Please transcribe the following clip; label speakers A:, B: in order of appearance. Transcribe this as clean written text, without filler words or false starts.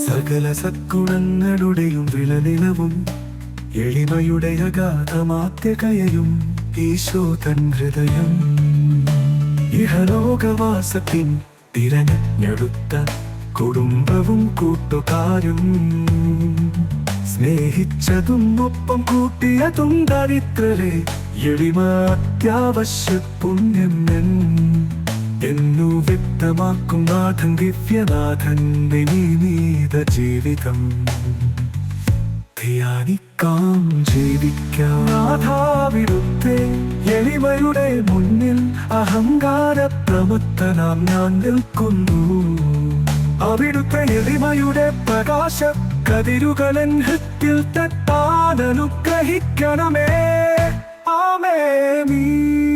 A: സകല സദ്ഗുണങ്ങളുടെയും വിളനിലവും എളിമയുടെ അഗാധമാത്യകയയും ഈശോ തൻ ഹൃദയം ഇഹലോകവാസത്തിൻ തിരഞ്ഞെടുത്ത കുടുംബവും കൂട്ടുകാരും സ്നേഹിച്ചതും ഒപ്പം കൂട്ടിയതും ദരിദ്രരെ എളിമ അത്യാവശ്യ പുണ്യം എന്നു വ്യക്തമാക്കും നാഥൻ ദിവ്യനാഥന്റെ നീത ജീവിതം ധ്യാനിക്കാം ജീവിക്കാം. നാഥാവിടുത്തെ എളിമയുടെ മുന്നിൽ അഹങ്കാര പ്രമത്തനാം ഞാൻ നിൽക്കുന്നു. അവിടുത്തെ എളിമയുടെ പ്രകാശ കതിരുകളൻ ഹൃത്തിൽ തട്ടാൻ അനുഗ്രഹിക്കണമേ. ആമേൻ.